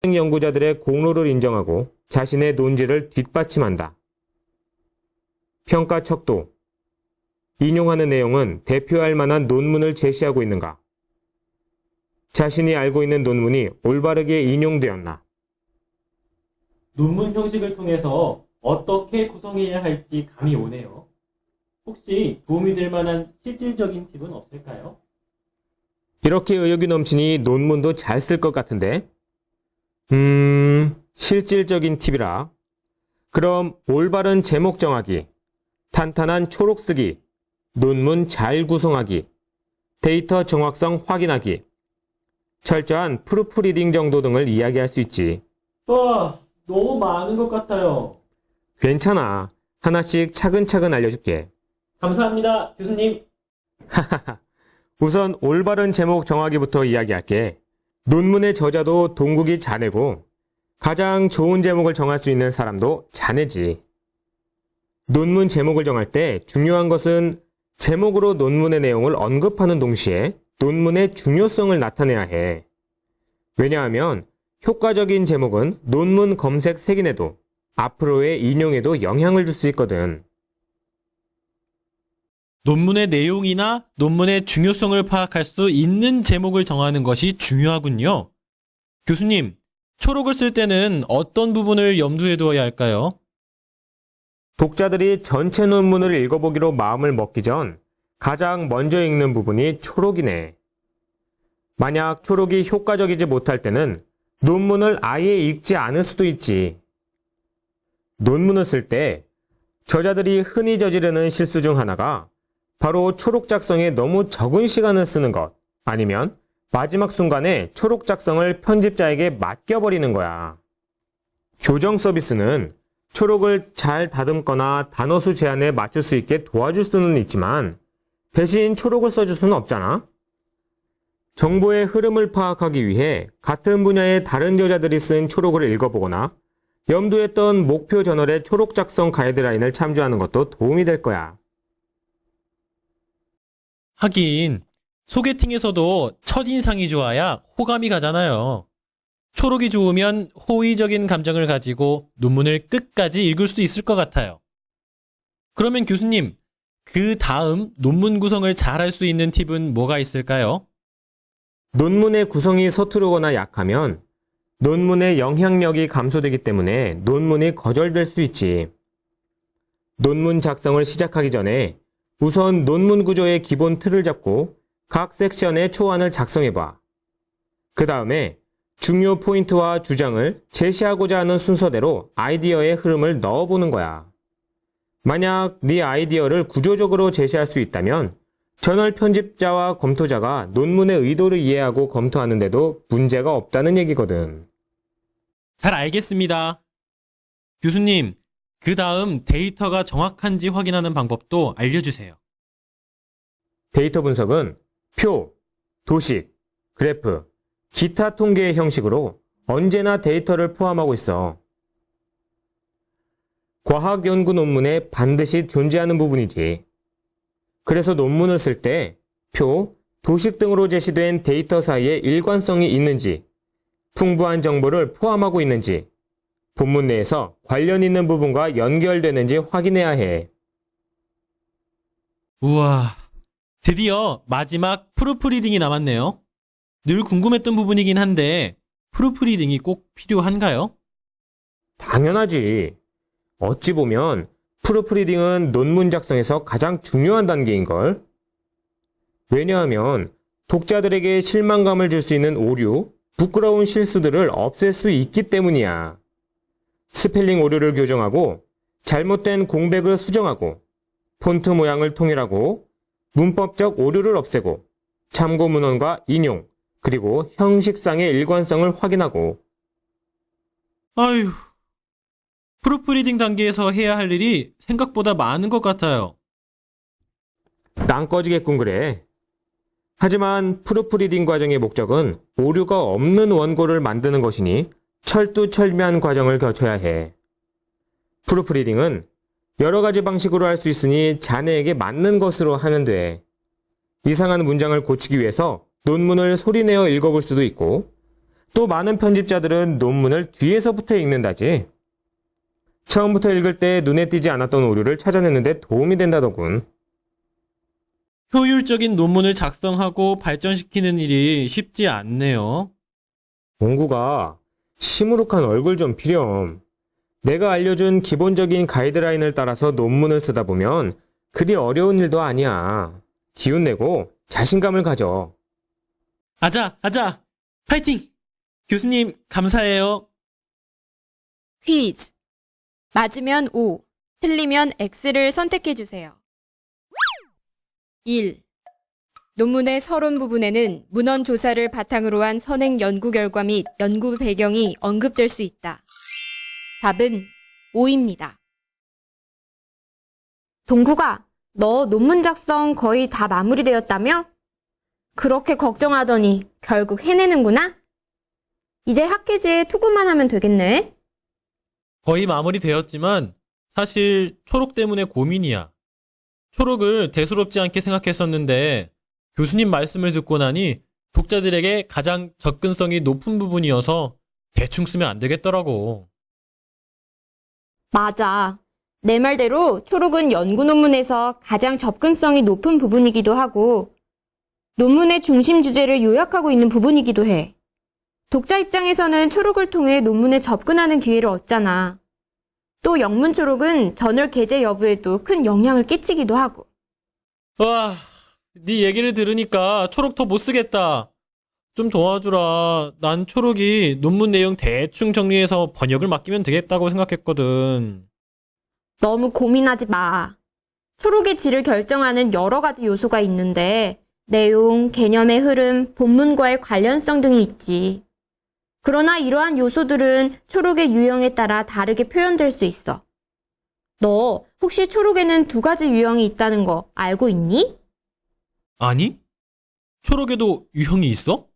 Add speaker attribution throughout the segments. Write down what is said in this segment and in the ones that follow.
Speaker 1: 연구자들의 공로를 인정하고 자신의 논지를 뒷받침한다. 평가 척도. 인용하는 내용은 대표할 만한 논문을 제시하고 있는가? 자신이 알고 있는 논문이 올바르게 인용되었나?
Speaker 2: 논문 형식을 통해서 어떻게 구성해야 할지 감이 오네요. 혹시 도움이 될 만한 실질적인 팁은 없을까요?
Speaker 1: 이렇게 의욕이 넘치니 논문도 잘 쓸 것 같은데? 실질적인 팁이라. 그럼 올바른 제목 정하기, 탄탄한 초록 쓰기, 논문 잘 구성하기, 데이터 정확성 확인하기, 철저한 프루프리딩 정도 등을 이야기할 수 있지.
Speaker 2: 와, 너무 많은 것 같아요.
Speaker 1: 괜찮아. 하나씩 차근차근 알려줄게.
Speaker 2: 감사합니다, 교수님.
Speaker 1: 우선 올바른 제목 정하기부터 이야기할게. 논문의 저자도 동국이 자네고 가장 좋은 제목을 정할 수 있는 사람도 자네지. 논문 제목을 정할 때 중요한 것은 제목으로 논문의 내용을 언급하는 동시에 논문의 중요성을 나타내야 해. 왜냐하면 효과적인 제목은 논문 검색 색인에도 앞으로의 인용에도 영향을 줄 수 있거든.
Speaker 3: 논문의 내용이나 논문의 중요성을 파악할 수 있는 제목을 정하는 것이 중요하군요. 교수님, 초록을 쓸 때는 어떤 부분을 염두에 두어야 할까요?
Speaker 1: 독자들이 전체 논문을 읽어보기로 마음을 먹기 전 가장 먼저 읽는 부분이 초록이네. 만약 초록이 효과적이지 못할 때는 논문을 아예 읽지 않을 수도 있지. 논문을 쓸 때 저자들이 흔히 저지르는 실수 중 하나가 바로 초록 작성에 너무 적은 시간을 쓰는 것, 아니면 마지막 순간에 초록 작성을 편집자에게 맡겨버리는 거야. 교정 서비스는 초록을 잘 다듬거나 단어 수 제한에 맞출 수 있게 도와줄 수는 있지만 대신 초록을 써줄 수는 없잖아. 정보의 흐름을 파악하기 위해 같은 분야의 다른 저자들이 쓴 초록을 읽어보거나 염두했던 목표 저널의 초록 작성 가이드라인을 참조하는 것도 도움이 될 거야.
Speaker 3: 하긴 소개팅에서도 첫인상이 좋아야 호감이 가잖아요. 초록이 좋으면 호의적인 감정을 가지고 논문을 끝까지 읽을 수 있을 것 같아요. 그러면 교수님, 그 다음 논문 구성을 잘 할 수 있는 팁은 뭐가 있을까요?
Speaker 1: 논문의 구성이 서투르거나 약하면 논문의 영향력이 감소되기 때문에 논문이 거절될 수 있지. 논문 작성을 시작하기 전에 우선 논문 구조의 기본 틀을 잡고 각 섹션의 초안을 작성해봐. 그 다음에 중요 포인트와 주장을 제시하고자 하는 순서대로 아이디어의 흐름을 넣어보는 거야. 만약 네 아이디어를 구조적으로 제시할 수 있다면 저널 편집자와 검토자가 논문의 의도를 이해하고 검토하는데도 문제가 없다는 얘기거든.
Speaker 3: 잘 알겠습니다. 교수님, 그 다음 데이터가 정확한지 확인하는 방법도 알려주세요.
Speaker 1: 데이터 분석은 표, 도식, 그래프, 기타 통계의 형식으로 언제나 데이터를 포함하고 있어. 과학 연구 논문에 반드시 존재하는 부분이지. 그래서 논문을 쓸 때 표, 도식 등으로 제시된 데이터 사이에 일관성이 있는지, 풍부한 정보를 포함하고 있는지, 본문 내에서 관련 있는 부분과 연결되는지 확인해야 해.
Speaker 3: 우와, 드디어 마지막 프루프리딩이 남았네요. 늘 궁금했던 부분이긴 한데 프루프리딩이 꼭 필요한가요?
Speaker 1: 당연하지. 어찌 보면 프루프리딩은 논문 작성에서 가장 중요한 단계인걸. 왜냐하면 독자들에게 실망감을 줄 수 있는 오류, 부끄러운 실수들을 없앨 수 있기 때문이야. 스펠링 오류를 교정하고 잘못된 공백을 수정하고 폰트 모양을 통일하고 문법적 오류를 없애고 참고 문헌과 인용, 그리고 형식상의 일관성을 확인하고.
Speaker 3: 아휴, 프루프리딩 단계에서 해야 할 일이 생각보다 많은 것 같아요.
Speaker 1: 땅 꺼지겠군 그래. 하지만 프루프리딩 과정의 목적은 오류가 없는 원고를 만드는 것이니 철두철미한 과정을 거쳐야 해. 프루프리딩은 여러 가지 방식으로 할 수 있으니 자네에게 맞는 것으로 하면 돼. 이상한 문장을 고치기 위해서 논문을 소리내어 읽어볼 수도 있고, 또 많은 편집자들은 논문을 뒤에서부터 읽는다지. 처음부터 읽을 때 눈에 띄지 않았던 오류를 찾아내는데 도움이 된다더군.
Speaker 3: 효율적인 논문을 작성하고 발전시키는 일이 쉽지 않네요.
Speaker 1: 공구가 시무룩한 얼굴 좀 피렴. 내가 알려준 기본적인 가이드라인을 따라서 논문을 쓰다 보면 그리 어려운 일도 아니야. 기운 내고 자신감을 가져.
Speaker 3: 아자, 아자! 파이팅! 교수님, 감사해요.
Speaker 4: 퀴즈. 맞으면 O, 틀리면 X를 선택해주세요. 1. 논문의 서론 부분에는 문헌 조사를 바탕으로 한 선행 연구 결과 및 연구 배경이 언급될 수 있다. 답은 O입니다. 동구가, 너 논문 작성 거의 다 마무리되었다며? 그렇게 걱정하더니 결국 해내는구나? 이제 학회지에 투구만 하면 되겠네.
Speaker 3: 거의 마무리되었지만 사실 초록 때문에 고민이야. 초록을 대수롭지 않게 생각했었는데 교수님 말씀을 듣고 나니 독자들에게 가장 접근성이 높은 부분이어서 대충 쓰면 안 되겠더라고.
Speaker 4: 맞아. 내 말대로 초록은 연구 논문에서 가장 접근성이 높은 부분이기도 하고 논문의 중심 주제를 요약하고 있는 부분이기도 해. 독자 입장에서는 초록을 통해 논문에 접근하는 기회를 얻잖아. 또 영문 초록은 저널 게재 여부에도 큰 영향을 끼치기도 하고.
Speaker 3: 와, 네 얘기를 들으니까 초록 더 못 쓰겠다. 좀 도와주라. 난 초록이 논문 내용 대충 정리해서 번역을 맡기면 되겠다고 생각했거든.
Speaker 4: 너무 고민하지 마. 초록의 질을 결정하는 여러 가지 요소가 있는데 내용, 개념의 흐름, 본문과의 관련성 등이 있지. 그러나 이러한 요소들은 초록의 유형에 따라 다르게 표현될 수 있어. 너 혹시 초록에는 두 가지 유형이 있다는 거 알고 있니?
Speaker 3: 아니? 초록에도 유형이 있어?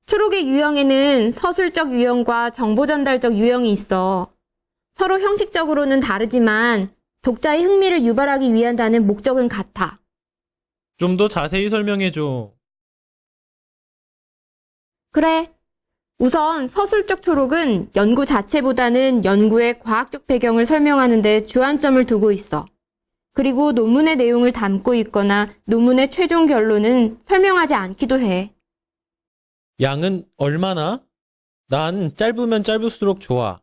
Speaker 4: 초록의 유형에는 서술적 유형과 정보전달적 유형이 있어. 서로 형식적으로는 다르지만 독자의 흥미를 유발하기 위한다는 목적은 같아.
Speaker 3: 좀 더 자세히 설명해줘.
Speaker 4: 그래. 우선 서술적 초록은 연구 자체보다는 연구의 과학적 배경을 설명하는 데 주안점을 두고 있어. 그리고 논문의 내용을 담고 있거나 논문의 최종 결론은 설명하지 않기도 해.
Speaker 3: 양은 얼마나? 난 짧으면 짧을수록 좋아.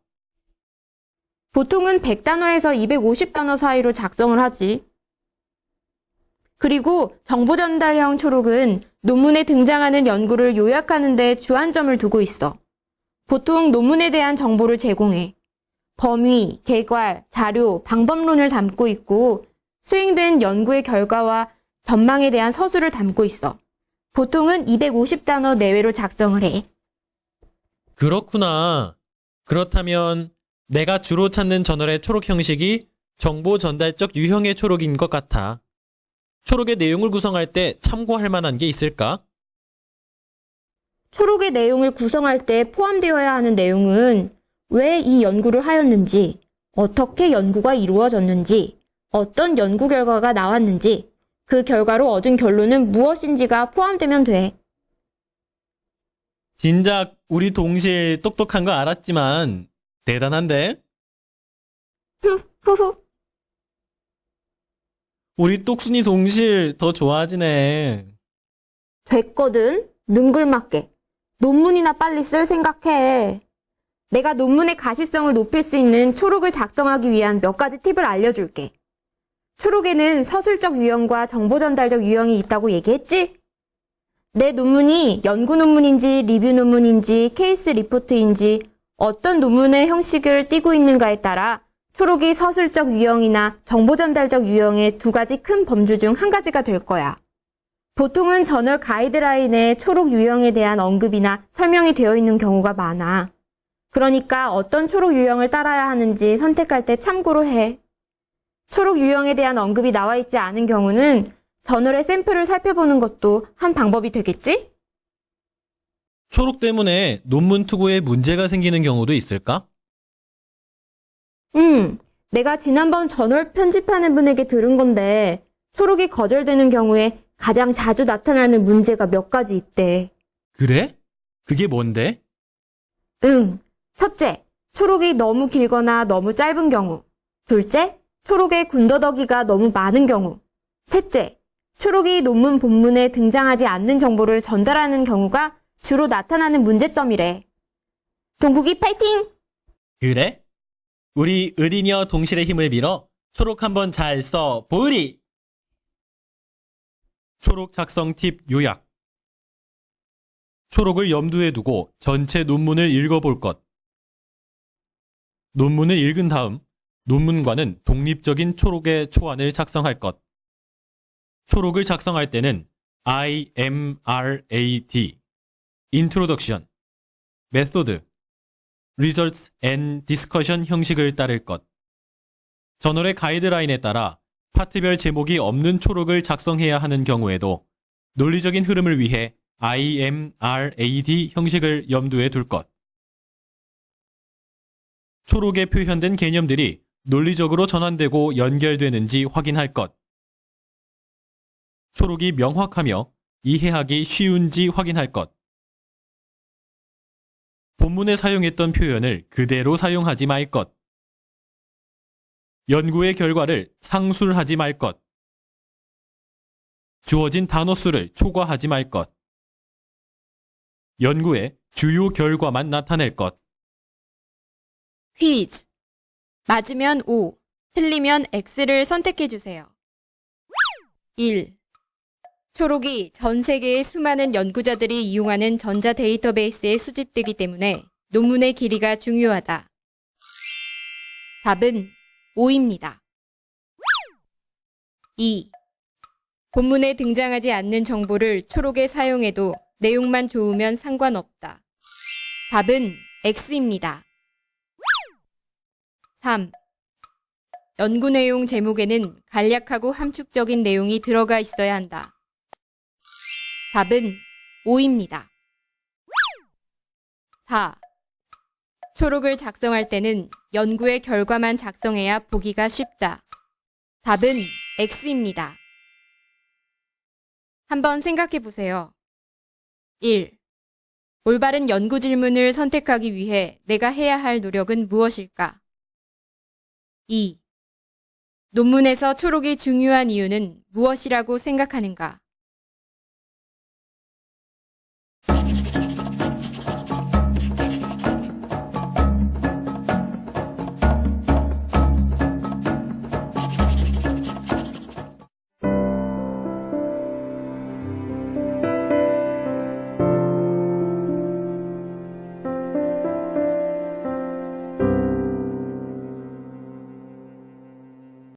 Speaker 4: 보통은 100단어에서 250단어 사이로 작성을 하지. 그리고 정보전달형 초록은 논문에 등장하는 연구를 요약하는 데 주안점을 두고 있어. 보통 논문에 대한 정보를 제공해. 범위, 개괄, 자료, 방법론을 담고 있고 수행된 연구의 결과와 전망에 대한 서술을 담고 있어. 보통은 250단어 내외로 작성을 해.
Speaker 3: 그렇구나. 그렇다면 내가 주로 찾는 저널의 초록 형식이 정보 전달적 유형의 초록인 것 같아. 초록의 내용을 구성할 때 참고할 만한 게 있을까?
Speaker 4: 초록의 내용을 구성할 때 포함되어야 하는 내용은 왜 이 연구를 하였는지, 어떻게 연구가 이루어졌는지, 어떤 연구 결과가 나왔는지, 그 결과로 얻은 결론은 무엇인지가 포함되면 돼.
Speaker 3: 진작 우리 동실 똑똑한 거 알았지만 대단한데?
Speaker 4: 후후.
Speaker 3: 우리 똑순이 동실 더 좋아지네.
Speaker 4: 됐거든. 능글맞게. 논문이나 빨리 쓸 생각해. 내가 논문의 가시성을 높일 수 있는 초록을 작성하기 위한 몇 가지 팁을 알려줄게. 초록에는 서술적 유형과 정보전달적 유형이 있다고 얘기했지? 내 논문이 연구 논문인지 리뷰 논문인지 케이스 리포트인지 어떤 논문의 형식을 띠고 있는가에 따라 초록이 서술적 유형이나 정보전달적 유형의 두 가지 큰 범주 중 한 가지가 될 거야. 보통은 저널 가이드라인에 초록 유형에 대한 언급이나 설명이 되어 있는 경우가 많아. 그러니까 어떤 초록 유형을 따라야 하는지 선택할 때 참고로 해. 초록 유형에 대한 언급이 나와 있지 않은 경우는 저널의 샘플을 살펴보는 것도 한 방법이 되겠지?
Speaker 3: 초록 때문에 논문 투고에 문제가 생기는 경우도 있을까?
Speaker 4: 내가 지난번 저널 편집하는 분에게 들은 건데 초록이 거절되는 경우에 가장 자주 나타나는 문제가 몇 가지 있대.
Speaker 3: 그래? 그게 뭔데?
Speaker 4: 응. 첫째, 초록이 너무 길거나 너무 짧은 경우. 둘째, 초록의 군더더기가 너무 많은 경우. 셋째, 초록이 논문 본문에 등장하지 않는 정보를 전달하는 경우가 주로 나타나는 문제점이래. 동국이 파이팅!
Speaker 3: 그래? 우리 의리녀 동실의 힘을 빌어 초록 한번 잘 써 보으리! 초록 작성 팁 요약. 초록을 염두에 두고 전체 논문을 읽어볼 것. 논문을 읽은 다음 논문과는 독립적인 초록의 초안을 작성할 것. 초록을 작성할 때는 IMRAD, Introduction, Method, Results and Discussion 형식을 따를 것. 저널의 가이드라인에 따라 파트별 제목이 없는 초록을 작성해야 하는 경우에도 논리적인 흐름을 위해 IMRAD 형식을 염두에 둘 것. 초록에 표현된 개념들이 논리적으로 전환되고 연결되는지 확인할 것. 초록이 명확하며 이해하기 쉬운지 확인할 것. 본문에 사용했던 표현을 그대로 사용하지 말 것. 연구의 결과를 상술하지 말 것. 주어진 단어 수를 초과하지 말 것. 연구의 주요 결과만 나타낼 것.
Speaker 4: 퀴즈. 맞으면 O, 틀리면 X를 선택해주세요. 1. 초록이 전 세계의 수많은 연구자들이 이용하는 전자 데이터베이스에 수집되기 때문에 논문의 길이가 중요하다. 답은 O입니다. 2. 본문에 등장하지 않는 정보를 초록에 사용해도 내용만 좋으면 상관없다. 답은 X입니다. 3. 연구 내용 제목에는 간략하고 함축적인 내용이 들어가 있어야 한다. 답은 O입니다. 4. 초록을 작성할 때는 연구의 결과만 작성해야 보기가 쉽다. 답은 X입니다. 한번 생각해 보세요. 1. 올바른 연구 질문을 선택하기 위해 내가 해야 할 노력은 무엇일까? 2. 논문에서 초록이 중요한 이유는 무엇이라고 생각하는가?